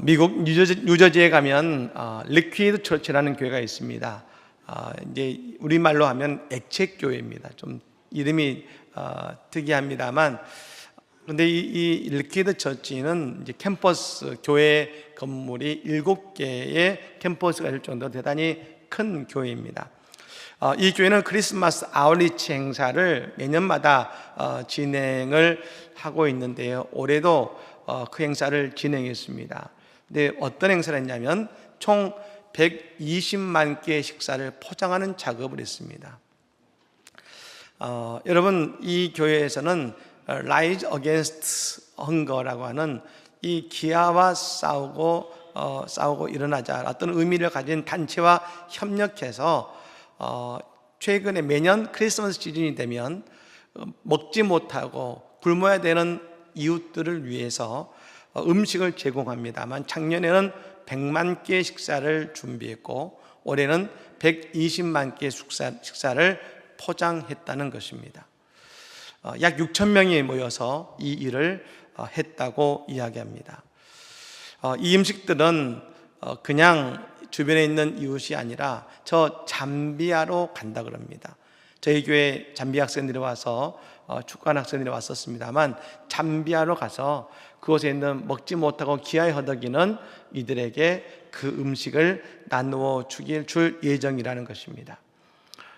미국 뉴저지에 가면 리퀴드 처치라는 교회가 있습니다. 이제 우리말로 하면 액체 교회입니다. 좀 이름이 특이합니다만, 그런데 이 리퀴드 처치는 이제 캠퍼스 교회 건물이 7개의 캠퍼스가 있을 정도로 대단히 큰 교회입니다. 이 교회는 크리스마스 아울리치 행사를 매년마다 진행을 하고 있는데요. 올해도 그 행사를 진행했습니다. 근데 어떤 행사를 했냐면 총 120만 개의 식사를 포장하는 작업을 했습니다. 여러분, 이 교회에서는 Rise Against Hunger라고 하는 이 기아와 싸우고 일어나자 어떤 의미를 가진 단체와 협력해서 최근에 매년 크리스마스 시즌이 되면 먹지 못하고 굶어야 되는 이웃들을 위해서 음식을 제공합니다만, 작년에는 100만 개의 식사를 준비했고 올해는 120만 개의 식사를 포장했다는 것입니다. 약 6천 명이 모여서 이 일을 했다고 이야기합니다. 이 음식들은 그냥 주변에 있는 이웃이 아니라 저 잠비아로 간다 그럽니다. 저희 교회 잠비아 학생들이 와서 축구하는 학생들이 왔었습니다만, 잠비아로 가서 그곳에 있는 먹지 못하고 기아에 허덕이는 이들에게 그 음식을 나누어 줄 예정이라는 것입니다.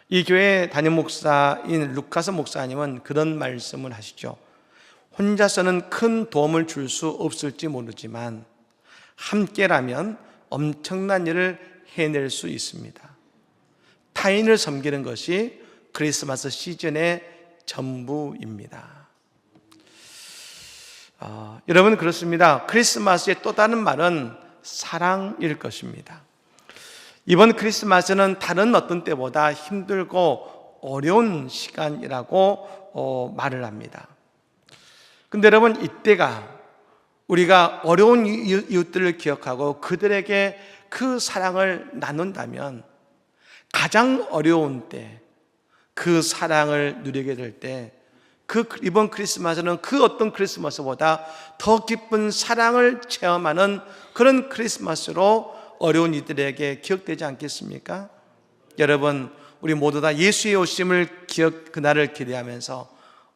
이 교회 담임 목사인 루카스 목사님은 그런 말씀을 하시죠. 혼자서는 큰 도움을 줄 수 없을지 모르지만 함께라면 엄청난 일을 해낼 수 있습니다. 타인을 섬기는 것이 크리스마스 시즌의 전부입니다. 여러분, 그렇습니다. 크리스마스의 또 다른 말은 사랑일 것입니다. 이번 크리스마스는 다른 어떤 때보다 힘들고 어려운 시간이라고 말을 합니다. 근데 여러분, 이때가 우리가 어려운 이웃들을 기억하고 그들에게 그 사랑을 나눈다면, 가장 어려운 때 그 사랑을 누리게 될 때 이번 크리스마스는 그 어떤 크리스마스보다 더 기쁜 사랑을 체험하는 그런 크리스마스로 어려운 이들에게 기억되지 않겠습니까? 여러분, 우리 모두 다 예수의 오심을 그날을 기대하면서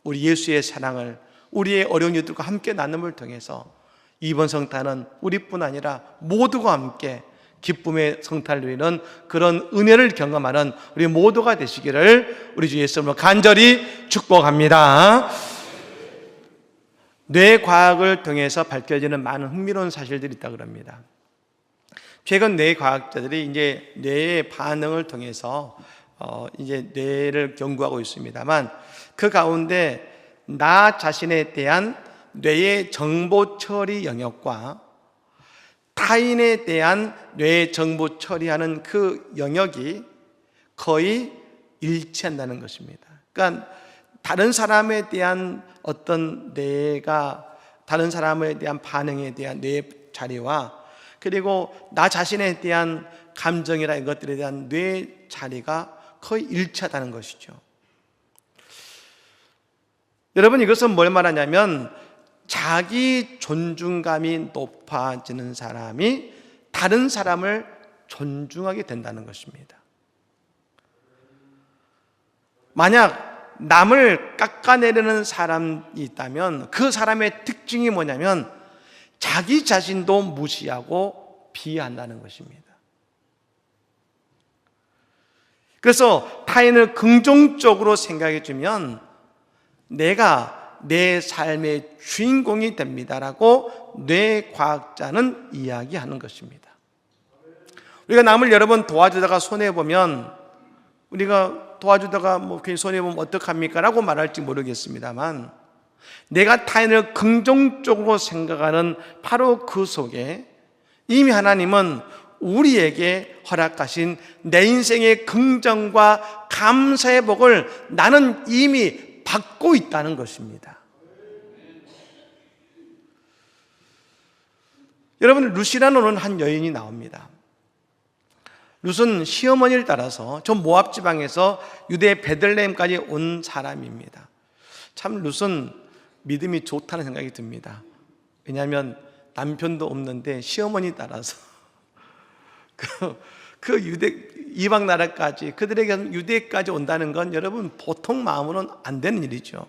우리 예수의 사랑을 우리의 어려운 이들과 함께 나눔을 통해서 이번 성탄은 우리뿐 아니라 모두가 함께 기쁨의 성탄을 누리는 그런 은혜를 경험하는 우리 모두가 되시기를 우리 주 예수님으로 간절히 축복합니다. 뇌과학을 통해서 밝혀지는 많은 흥미로운 사실들이 있다고 합니다. 최근 뇌과학자들이 이제 뇌의 반응을 통해서 이제 뇌를 연구하고 있습니다만, 그 가운데 나 자신에 대한 뇌의 정보 처리 영역과 타인에 대한 뇌 정보 처리하는 그 영역이 거의 일치한다는 것입니다. 그러니까 다른 사람에 대한 어떤 다른 사람에 대한 반응에 대한 뇌 자리와, 그리고 나 자신에 대한 감정이나 이것들에 대한 뇌 자리가 거의 일치하다는 것이죠. 여러분, 이것은 뭘 말하냐면 자기 존중감이 높아지는 사람이 다른 사람을 존중하게 된다는 것입니다. 만약 남을 깎아내리는 사람이 있다면 그 사람의 특징이 뭐냐면 자기 자신도 무시하고 비하한다는 것입니다. 그래서 타인을 긍정적으로 생각해 주면 내가 내 삶의 주인공이 됩니다라고 뇌과학자는 이야기하는 것입니다. 우리가 남을 여러 번 도와주다가 손해보면, 우리가 도와주다가 괜히 손해보면 어떡합니까? 라고 말할지 모르겠습니다만, 내가 타인을 긍정적으로 생각하는 바로 그 속에 이미 하나님은 우리에게 허락하신 내 인생의 긍정과 감사의 복을 나는 이미 받고 있다는 것입니다. 여러분, 룻이라는 한 여인이 나옵니다. 룻은 시어머니를 따라서 저 모압 지방에서 유대 베들레헴까지 온 사람입니다. 참 룻은 믿음이 좋다는 생각이 듭니다. 왜냐하면 남편도 없는데 시어머니 따라서 그 이방 나라까지, 그들에게 유대까지 온다는 건 여러분 보통 마음으로는 안 되는 일이죠.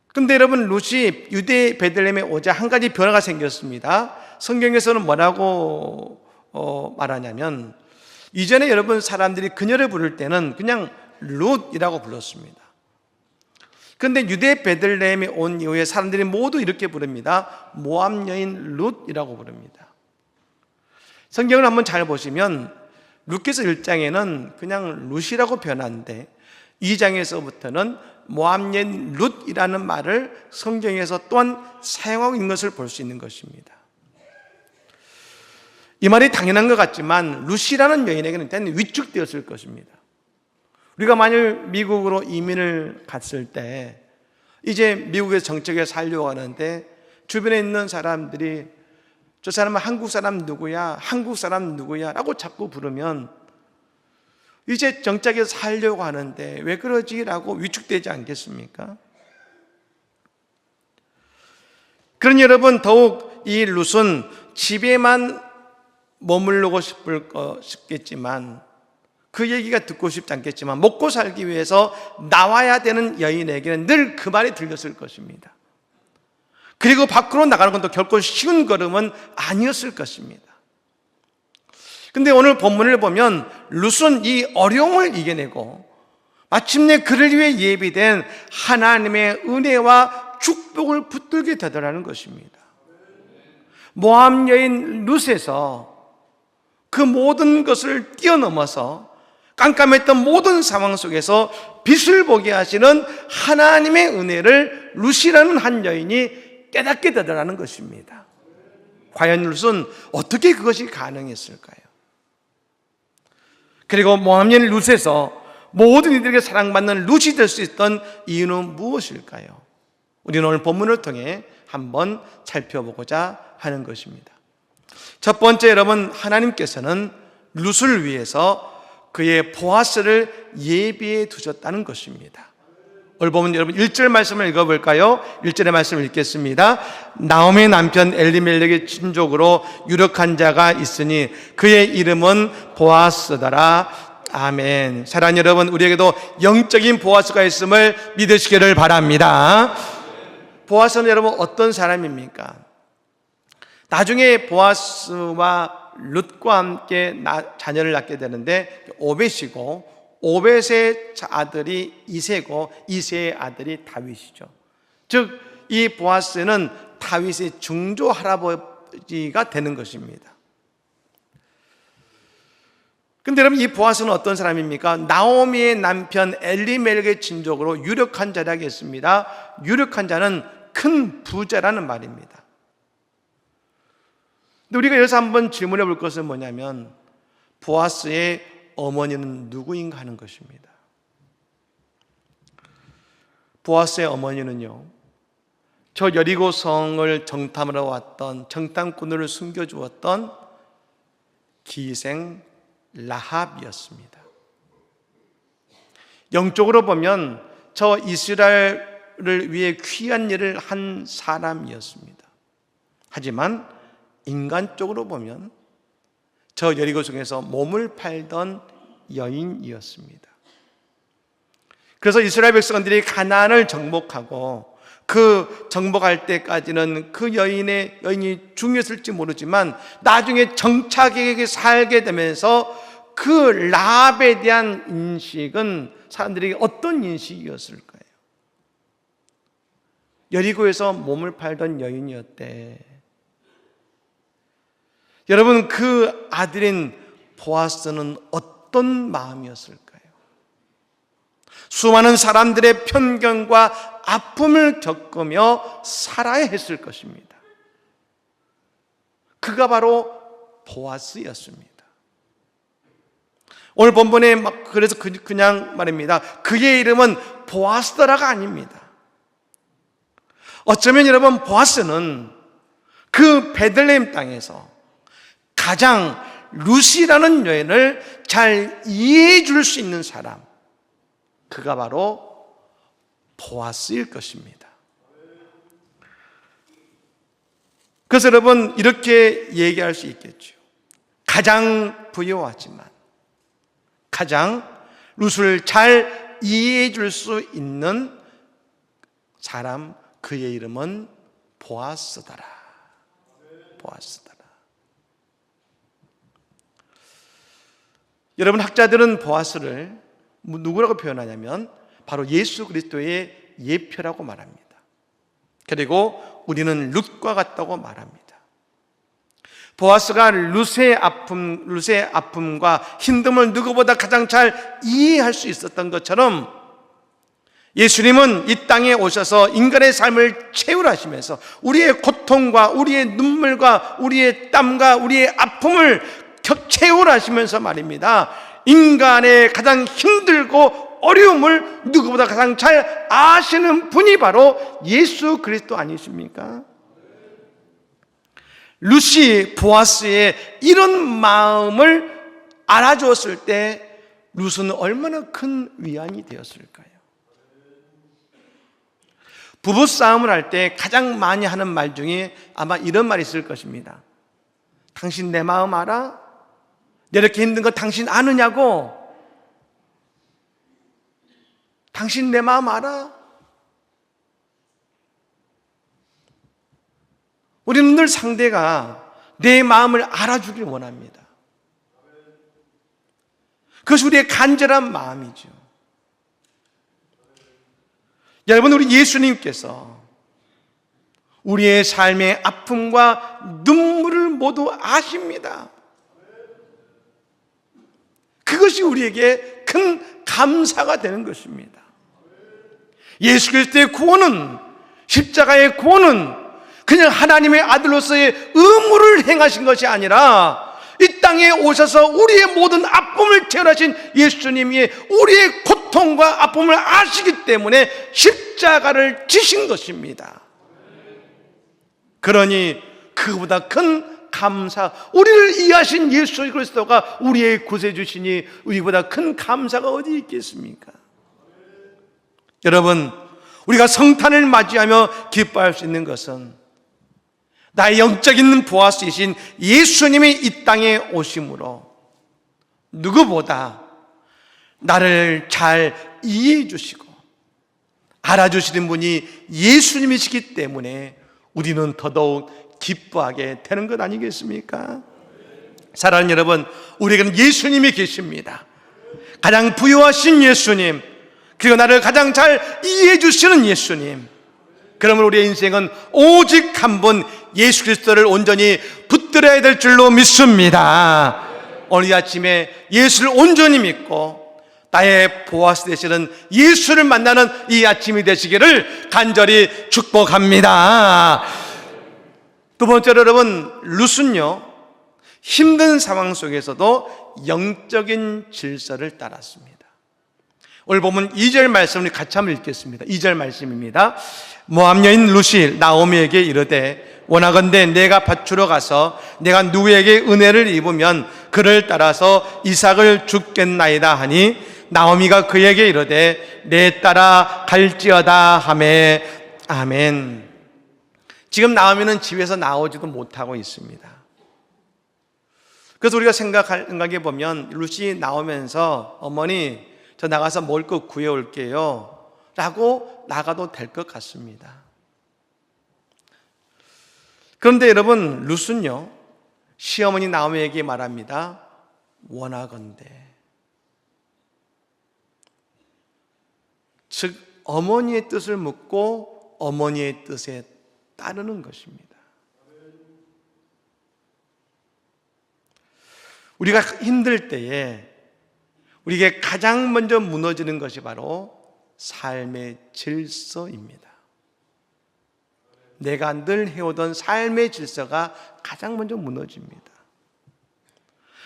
근데 여러분, 룻이 유대 베들레헴에 오자 한 가지 변화가 생겼습니다. 성경에서는 뭐라고 말하냐면, 이전에 여러분 사람들이 그녀를 부를 때는 그냥 룻이라고 불렀습니다. 그런데 유대 베들레헴에 온 이후에 사람들이 모두 이렇게 부릅니다. 모압 여인 룻이라고 부릅니다. 성경을 한번 잘 보시면 룻기서 1장에는 그냥 룻이라고 변하는데 2장에서부터는 모압 여인 룻이라는 말을 성경에서 또한 사용하고 있는 것을 볼 수 있는 것입니다. 이 말이 당연한 것 같지만 룻이라는 여인에게는 대단히 위축되었을 것입니다. 우리가 만일 미국으로 이민을 갔을 때 이제 미국에서 정착해 살려고 하는데 주변에 있는 사람들이 저 사람은 한국 사람 누구야? 한국 사람 누구야? 라고 자꾸 부르면 이제 정착해서 살려고 하는데 왜 그러지? 라고 위축되지 않겠습니까? 그러니 여러분, 더욱 이 룻은 집에만 머무르고 싶겠지만, 그 얘기가 듣고 싶지 않겠지만 먹고 살기 위해서 나와야 되는 여인에게는 늘 그 말이 들렸을 것입니다. 그리고 밖으로 나가는 것도 결코 쉬운 걸음은 아니었을 것입니다. 근데 오늘 본문을 보면 룻은 이 어려움을 이겨내고 마침내 그를 위해 예비된 하나님의 은혜와 축복을 붙들게 되더라는 것입니다. 모압 여인 룻에서 그 모든 것을 뛰어넘어서 깜깜했던 모든 상황 속에서 빛을 보게 하시는 하나님의 은혜를 룻이라는 한 여인이 깨닫게 되더라는 것입니다. 과연 룻은 어떻게 그것이 가능했을까요? 그리고 모압 여인 룻에서 모든 이들에게 사랑받는 룻이 될 수 있던 이유는 무엇일까요? 우리는 오늘 본문을 통해 한번 살펴보고자 하는 것입니다. 첫 번째, 여러분, 하나님께서는 룻을 위해서 그의 보아스를 예비해 두셨다는 것입니다. 오늘 보면 여러분 1절 말씀을 읽어볼까요? 1절의 말씀을 읽겠습니다. 나오미의 남편 엘리멜렉의 친족으로 유력한 자가 있으니 그의 이름은 보아스더라. 아멘. 사랑하는 여러분, 우리에게도 영적인 보아스가 있음을 믿으시기를 바랍니다. 보아스는 여러분 어떤 사람입니까? 나중에 보아스와 룻과 함께 자녀를 낳게 되는데 오벳이고, 오벳의 아들이 이새고, 이새의 아들이 다윗이죠. 즉 이 보아스는 다윗의 중조 할아버지가 되는 것입니다. 근데 여러분, 이 보아스는 어떤 사람입니까? 나오미의 남편 엘리멜렉의 친족으로 유력한 자라고 했습니다. 유력한 자는 큰 부자라는 말입니다. 근데 우리가 여기서 한번 질문해 볼 것은 뭐냐면, 보아스의 어머니는 누구인가 하는 것입니다. 보아스의 어머니는요, 저 여리고 성을 정탐하러 왔던 정탐꾼을 숨겨주었던 기생 라합이었습니다. 영적으로 보면 저 이스라엘을 위해 귀한 일을 한 사람이었습니다. 하지만 인간적으로 보면 저 여리고 성에서 몸을 팔던 여인이었습니다. 그래서 이스라엘 백성들이 가나안을 정복하고 그 정복할 때까지는 그 여인이 중요했을지 모르지만 나중에 정착하게 살게 되면서 그 라합에 대한 인식은 사람들에게 어떤 인식이었을까요? 여리고에서 몸을 팔던 여인이었대. 여러분, 그 아들인 보아스는 어떤 마음이었을까요? 수많은 사람들의 편견과 아픔을 겪으며 살아야 했을 것입니다. 그가 바로 보아스였습니다. 오늘 본문에 그래서 그냥 말입니다. 그의 이름은 보아스더라가 아닙니다. 어쩌면 여러분, 보아스는 그 베들레헴 땅에서 가장 룻이라는 여인을 잘 이해해 줄 수 있는 사람, 그가 바로 보아스일 것입니다. 그래서 여러분 이렇게 얘기할 수 있겠죠. 가장 부유하지만 가장 룻을 잘 이해해 줄 수 있는 사람, 그의 이름은 보아스더라. 보아스더라. 여러분, 학자들은 보아스를 누구라고 표현하냐면 바로 예수 그리스도의 예표라고 말합니다. 그리고 우리는 룻과 같다고 말합니다. 보아스가 룻의 아픔과 힘듦을 누구보다 가장 잘 이해할 수 있었던 것처럼 예수님은 이 땅에 오셔서 인간의 삶을 채울하시면서 우리의 고통과 우리의 눈물과 우리의 땀과 우리의 아픔을 채울하시면서 말입니다. 인간의 가장 힘들고 어려움을 누구보다 가장 잘 아시는 분이 바로 예수 그리스도 아니십니까? 룻이 보아스의 이런 마음을 알아주었을 때 룻은 얼마나 큰 위안이 되었을까요? 부부싸움을 할 때 가장 많이 하는 말 중에 아마 이런 말이 있을 것입니다. 당신 내 마음 알아? 내 이렇게 힘든 거 당신 아느냐고? 당신 내 마음 알아? 우리는 늘 상대가 내 마음을 알아주길 원합니다. 그것이 우리의 간절한 마음이죠. 여러분, 우리 예수님께서 우리의 삶의 아픔과 눈물을 모두 아십니다. 그것이 우리에게 큰 감사가 되는 것입니다. 예수 그리스도의 구원은, 십자가의 구원은 그냥 하나님의 아들로서의 의무를 행하신 것이 아니라 이 땅에 오셔서 우리의 모든 아픔을 채워하신 예수님이 우리의 고통과 아픔을 아시기 때문에 십자가를 지신 것입니다. 그러니 그보다 큰 감사, 우리를 이해하신 예수 그리스도가 우리의 구세주시니 우리보다 큰 감사가 어디 있겠습니까? 여러분, 우리가 성탄을 맞이하며 기뻐할 수 있는 것은 나의 영적인 보아스이신 예수님이 이 땅에 오심으로 누구보다 나를 잘 이해해 주시고 알아주시는 분이 예수님이시기 때문에 우리는 더더욱 기뻐하게 되는 것 아니겠습니까? 사랑하는 여러분, 우리에게는 예수님이 계십니다. 가장 부유하신 예수님, 그리고 나를 가장 잘 이해해 주시는 예수님. 그러면 우리의 인생은 오직 한 분 예수 그리스도를 온전히 붙들어야 될 줄로 믿습니다. 오늘 이 아침에 예수를 온전히 믿고 나의 보아스 되시는 예수를 만나는 이 아침이 되시기를 간절히 축복합니다. 두 번째로 여러분, 룻은요 힘든 상황 속에서도 영적인 질서를 따랐습니다. 오늘 보면 2절 말씀을 같이 한번 읽겠습니다. 2절 말씀입니다. 모압 여인 룻이 나오미에게 이르되 원하건대 내가 밭으로 가서 내가 누구에게 은혜를 입으면 그를 따라서 이삭을 주겠나이다 하니 나오미가 그에게 이르되 내 따라 갈지어다 하매 아멘. 지금 나오미는 집에서 나오지도 못하고 있습니다. 그래서 우리가 생각해 보면 룻이 나오면서 어머니 저 나가서 먹을 거 구해올게요 라고 나가도 될 것 같습니다. 그런데 여러분, 룻은요 시어머니 나오미에게 말합니다. 원하건대, 즉 어머니의 뜻을 묻고 어머니의 뜻에 따르는 것입니다. 우리가 힘들 때에 우리에게 가장 먼저 무너지는 것이 바로 삶의 질서입니다. 내가 늘 해오던 삶의 질서가 가장 먼저 무너집니다.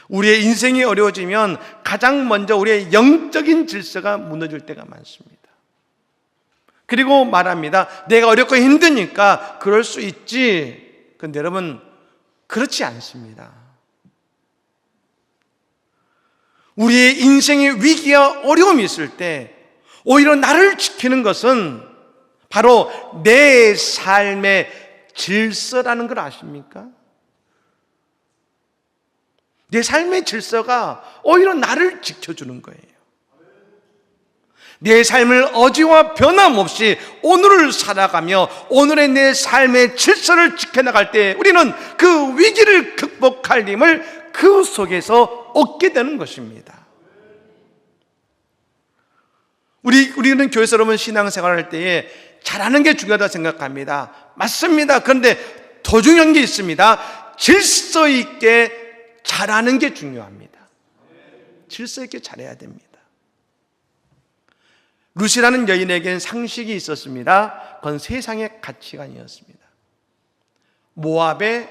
우리의 인생이 어려워지면 가장 먼저 우리의 영적인 질서가 무너질 때가 많습니다. 그리고 말합니다. 내가 어렵고 힘드니까 그럴 수 있지. 그런데 여러분, 그렇지 않습니다. 우리의 인생의 위기와 어려움이 있을 때 오히려 나를 지키는 것은 바로 내 삶의 질서라는 걸 아십니까? 내 삶의 질서가 오히려 나를 지켜주는 거예요. 내 삶을 어제와 변함없이 오늘을 살아가며 오늘의 내 삶의 질서를 지켜나갈 때 우리는 그 위기를 극복할 힘을 그 속에서 얻게 되는 것입니다. 우리는 교회에서 여러분 신앙생활을 할 때에 잘하는 게 중요하다고 생각합니다. 맞습니다. 그런데 더 중요한 게 있습니다. 질서 있게 잘하는 게 중요합니다. 질서 있게 잘해야 됩니다. 루시라는 여인에겐 상식이 있었습니다. 그건 세상의 가치관이었습니다. 모압의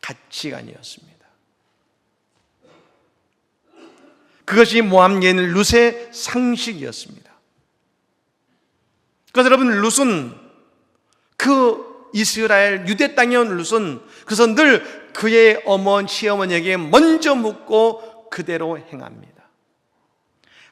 가치관이었습니다. 그것이 모압 여인 룻의 상식이었습니다. 그래서 여러분, 룻은 그 이스라엘 유대 땅에 온 룻은 그래서 늘 그의 어머니, 시어머니에게 먼저 묻고 그대로 행합니다.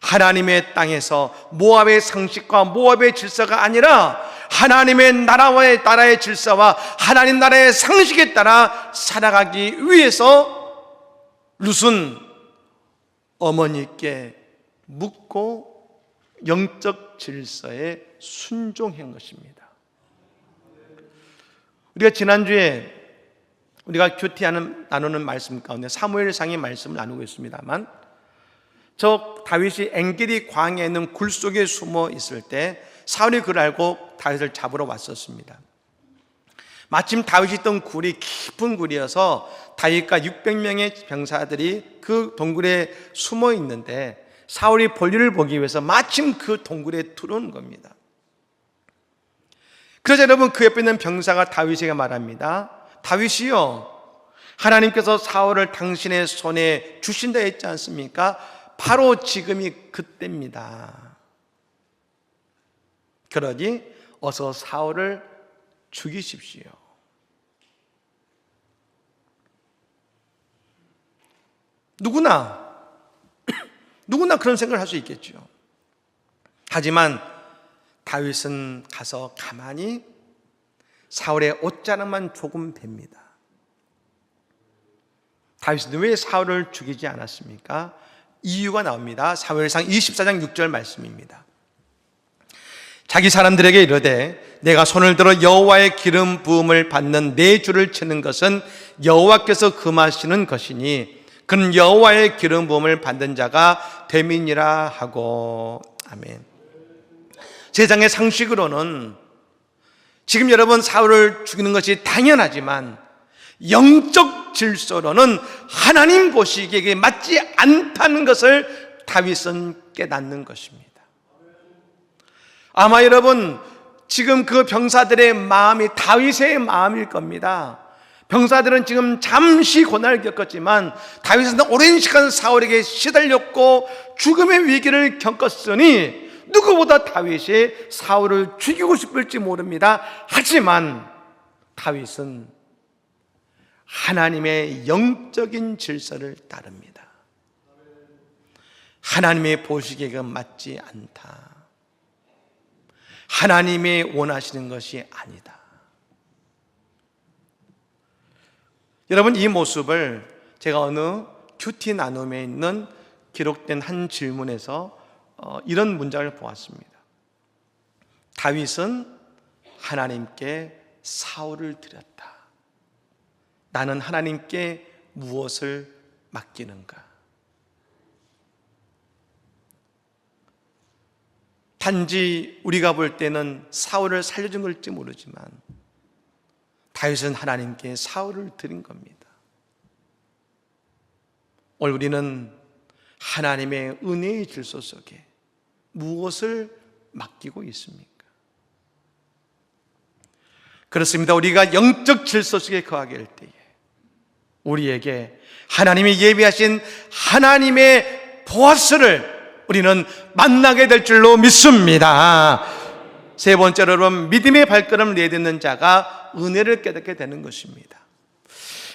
하나님의 땅에서 모압의 상식과 모압의 질서가 아니라 하나님의 나라의 질서와 하나님 나라의 상식에 따라 살아가기 위해서 룻은 어머니께 묻고 영적 질서에 순종한 것입니다. 우리가 지난주에 우리가 나누는 말씀 가운데 사무엘상의 말씀을 나누고 있습니다만, 저 다윗이 엔게디 광야에 있는 굴 속에 숨어 있을 때 사울이 그걸 알고 다윗을 잡으러 왔었습니다. 마침 다윗이 있던 굴이 깊은 굴이어서 다윗과 600명의 병사들이 그 동굴에 숨어 있는데 사울이 볼일을 보기 위해서 마침 그 동굴에 들어온 겁니다. 그래서 여러분, 그 옆에 있는 병사가 다윗에게 말합니다. 다윗이요, 하나님께서 사울을 당신의 손에 주신다 했지 않습니까? 바로 지금이 그때입니다. 그러니 어서 사울을 죽이십시오. 누구나 그런 생각을 할 수 있겠죠. 하지만 다윗은 가서 가만히 사울의 옷자락만 조금 봅니다. 다윗은 왜 사울을 죽이지 않았습니까? 이유가 나옵니다. 사무엘상 24장 6절 말씀입니다. 자기 사람들에게 이르되 내가 손을 들어 여호와의 기름 부음을 받는 내 주를 치는 것은 여호와께서 금하시는 것이니 그는 여호와의 기름 부음을 받는 자가 됨이니라 하고. 아멘. 세상의 상식으로는 지금 여러분 사울을 죽이는 것이 당연하지만 영적 질서로는 하나님 보시기에 맞지 않다는 것을 다윗은 깨닫는 것입니다. 아마 여러분 지금 그 병사들의 마음이 다윗의 마음일 겁니다. 병사들은 지금 잠시 고난을 겪었지만 다윗은 오랜 시간 사울에게 시달렸고 죽음의 위기를 겪었으니 누구보다 다윗이 사울을 죽이고 싶을지 모릅니다. 하지만 다윗은 하나님의 영적인 질서를 따릅니다. 하나님의 보시기에 맞지 않다. 하나님의 원하시는 것이 아니다. 여러분, 이 모습을 제가 어느 큐티 나눔에 있는 기록된 한 질문에서 이런 문장을 보았습니다. 다윗은 하나님께 사울을 드렸다. 나는 하나님께 무엇을 맡기는가? 단지 우리가 볼 때는 사울을 살려준 걸지 모르지만 다윗은 하나님께 사울을 드린 겁니다. 오늘 우리는 하나님의 은혜의 질서 속에 무엇을 맡기고 있습니까? 그렇습니다. 우리가 영적 질서 속에 거하게 할 때에 우리에게 하나님이 예비하신 하나님의 보아스를 우리는 만나게 될 줄로 믿습니다. 세 번째로 여러분, 믿음의 발걸음을 내딛는 자가 은혜를 깨닫게 되는 것입니다.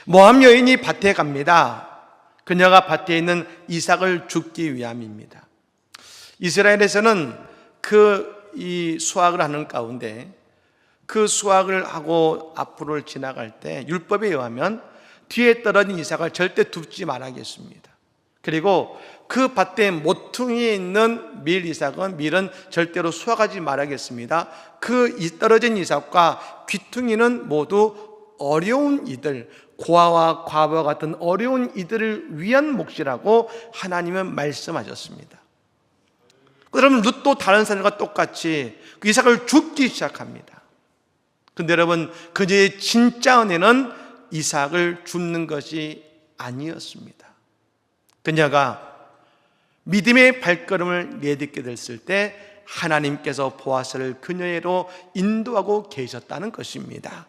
모함 여인이 밭에 갑니다. 그녀가 밭에 있는 이삭을 죽기 위함입니다. 이스라엘에서는 이 수확을 하는 가운데 그 수확을 하고 앞으로 지나갈 때 율법에 의하면 뒤에 떨어진 이삭을 절대 둡지 말아야겠습니다. 그리고 그 밭에 모퉁이에 있는 밀은 절대로 수확하지 말아야겠습니다. 그 떨어진 이삭과 귀퉁이는 모두 어려운 이들, 고아와 과부와 같은 어려운 이들을 위한 몫이라고 하나님은 말씀하셨습니다. 여러분, 룻도 다른 사람과 똑같이 그 이삭을 줍기 시작합니다. 근데 여러분, 그녀의 진짜 은혜는 이삭을 줍는 것이 아니었습니다. 그녀가 믿음의 발걸음을 내딛게 됐을 때 하나님께서 보아스를 그녀로 인도하고 계셨다는 것입니다.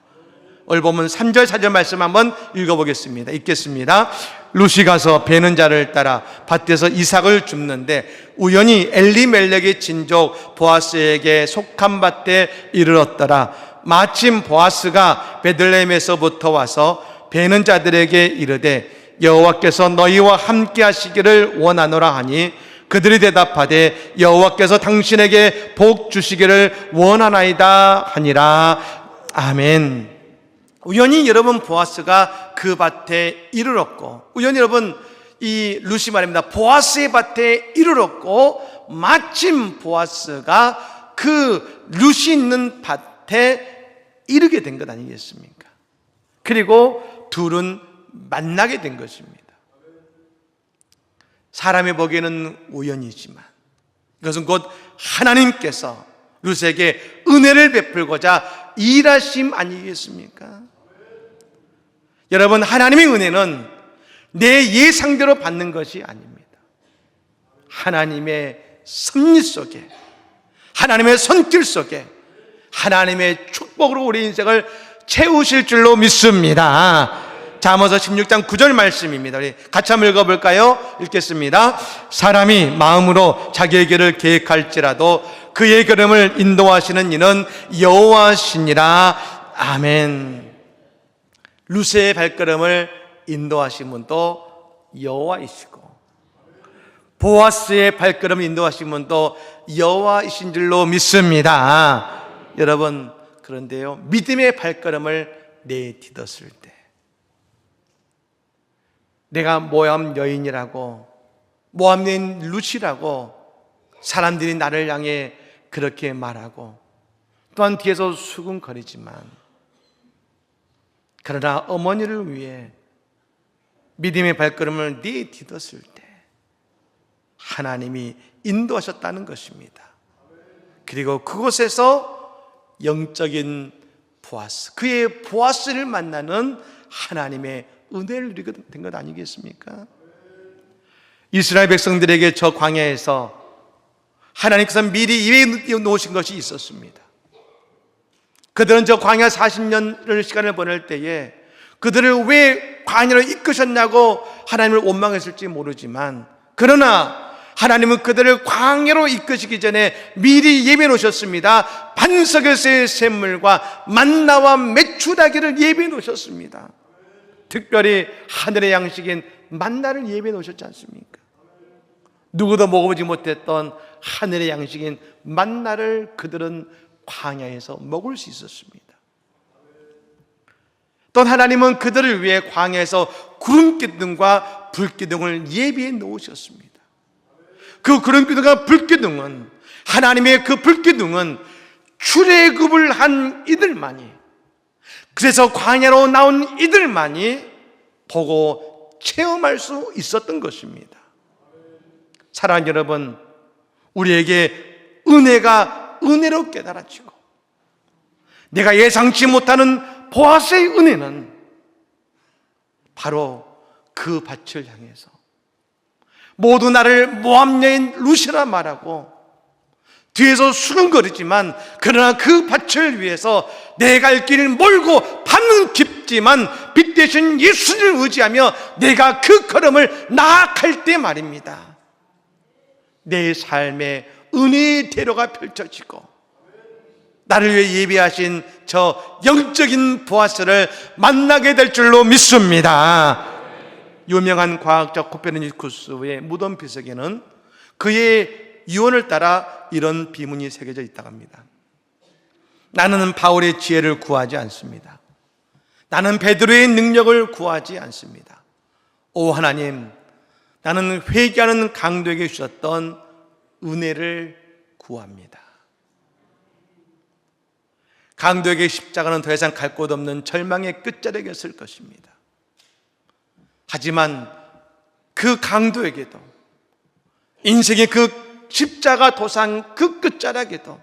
오늘 보면 3절 4절 말씀 한번 읽어보겠습니다. 읽겠습니다. 룻이 가서 베는 자를 따라 밭에서 이삭을 줍는데 우연히 엘리멜렉의 친족 보아스에게 속한 밭에 이르렀더라. 마침 보아스가 베들레헴에서부터 와서 베는 자들에게 이르되 여호와께서 너희와 함께 하시기를 원하노라 하니 그들이 대답하되 여호와께서 당신에게 복 주시기를 원하나이다 하니라. 아멘. 우연히 여러분 보아스가 그 밭에 이르렀고, 우연히 여러분 이 룻이 말입니다. 보아스의 밭에 이르렀고, 마침 보아스가 그 룻이 있는 밭에 이르게 된 것 아니겠습니까? 그리고 둘은 만나게 된 것입니다. 사람이 보기에는 우연이지만 이것은 곧 하나님께서 룻에게 은혜를 베풀고자 일하심 아니겠습니까? 여러분, 하나님의 은혜는 내 예상대로 받는 것이 아닙니다. 하나님의 섭리 속에, 하나님의 손길 속에 하나님의 축복으로 우리 인생을 채우실 줄로 믿습니다. 자, 아모스 16장 9절 말씀입니다. 우리 같이 한번 읽어볼까요? 읽겠습니다. 사람이 마음으로 자기의 길을 계획할지라도 그의 걸음을 인도하시는 이는 여호와시니라. 아멘. 룻의 발걸음을 인도하신 분도 여호와이시고 보아스의 발걸음을 인도하신 분도 여호와이신 줄로 믿습니다. 여러분, 그런데요, 믿음의 발걸음을 내딛었을 때 내가 모함 여인이라고, 모함 여인 룻이라고 사람들이 나를 향해 그렇게 말하고 또한 뒤에서 수군거리지만, 그러나 어머니를 위해 믿음의 발걸음을 내딛었을 때 하나님이 인도하셨다는 것입니다. 그리고 그곳에서 영적인 보아스, 그의 보아스를 만나는 하나님의 은혜를 누리게 된 것 아니겠습니까? 이스라엘 백성들에게 저 광야에서 하나님께서 미리 예비해 놓으신 것이 있었습니다. 그들은 저 광야 40년을 시간을 보낼 때에 그들을 왜 광야로 이끄셨냐고 하나님을 원망했을지 모르지만, 그러나 하나님은 그들을 광야로 이끄시기 전에 미리 예비해 놓으셨습니다. 반석에서의 샘물과 만나와 메추라기를 예비해 놓으셨습니다. 특별히 하늘의 양식인 만나를 예비해 놓으셨지 않습니까? 누구도 먹어보지 못했던 하늘의 양식인 만나를 그들은 광야에서 먹을 수 있었습니다. 또 하나님은 그들을 위해 광야에서 구름기둥과 불기둥을 예비해 놓으셨습니다. 그 구름기둥과 불기둥은, 하나님의 그 불기둥은 출애굽을 한 이들만이, 그래서 광야로 나온 이들만이 보고 체험할 수 있었던 것입니다. 사랑하는 여러분, 우리에게 은혜가 은혜로 깨달아지고 내가 예상치 못하는 보아스의 은혜는 바로 그 밭을 향해서 모두 나를 모함 여인 룻이라 말하고 뒤에서 수근거리지만, 그러나 그 밭을 위해서 내 갈 길을 멀고 밤은 깊지만 빛 대신 예수를 의지하며 내가 그 걸음을 나아갈 때 말입니다, 내 삶에 은혜의 대로가 펼쳐지고 나를 위해 예비하신 저 영적인 보아스를 만나게 될 줄로 믿습니다. 유명한 과학자 코페르니쿠스의 무덤 비석에는 그의 유언을 따라 이런 비문이 새겨져 있다고 합니다. 나는 바울의 지혜를 구하지 않습니다. 나는 베드로의 능력을 구하지 않습니다. 오 하나님, 나는 회개하는 강도에게 주셨던 은혜를 구합니다. 강도에게 십자가는 더 이상 갈 곳 없는 절망의 끝자락이었을 것입니다. 하지만 그 강도에게도, 인생의 그 십자가 도상 그 끝자락에도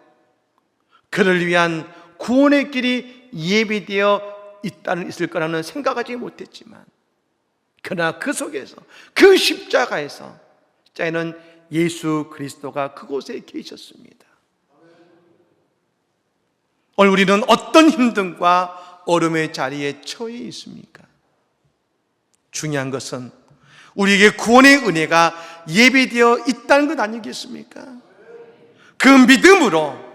그를 위한 구원의 길이 예비되어 있을 거라는 생각하지 못했지만, 그러나 그 속에서, 그 십자가에서 자에는 예수 그리스도가 그곳에 계셨습니다. 오늘 우리는 어떤 힘듦과 어려움의 자리에 처해 있습니까? 중요한 것은 우리에게 구원의 은혜가 예비되어 있다는 것 아니겠습니까? 그 믿음으로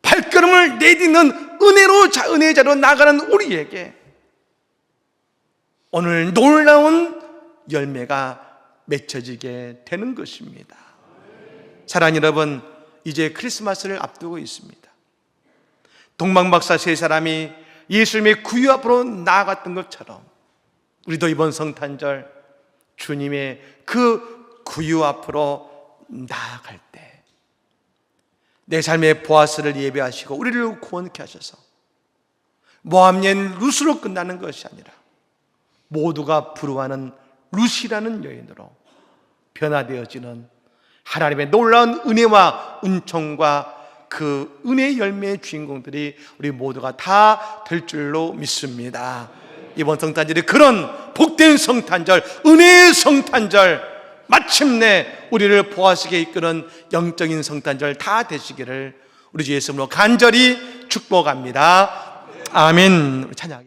발걸음을 내딛는 은혜의 자로 나가는 우리에게 오늘 놀라운 열매가 맺혀지게 되는 것입니다. 사랑하는 여러분, 이제 크리스마스를 앞두고 있습니다. 동방박사 세 사람이 예수님의 구유 앞으로 나아갔던 것처럼 우리도 이번 성탄절 주님의 그 구유 앞으로 나아갈 때 내 삶의 보아스를 예배하시고 우리를 구원케 하셔서 모함 옛 룻으로 끝나는 것이 아니라 모두가 부러워하는 룻이라는 여인으로 변화되어지는 하나님의 놀라운 은혜와 은총과 그 은혜의 열매의 주인공들이 우리 모두가 다 될 줄로 믿습니다. 이번 성탄절이 그런 복된 성탄절, 은혜의 성탄절, 마침내 우리를 보아스게 이끄는 영적인 성탄절 다 되시기를 우리 주 예수님으로 간절히 축복합니다. 아멘. 찬양.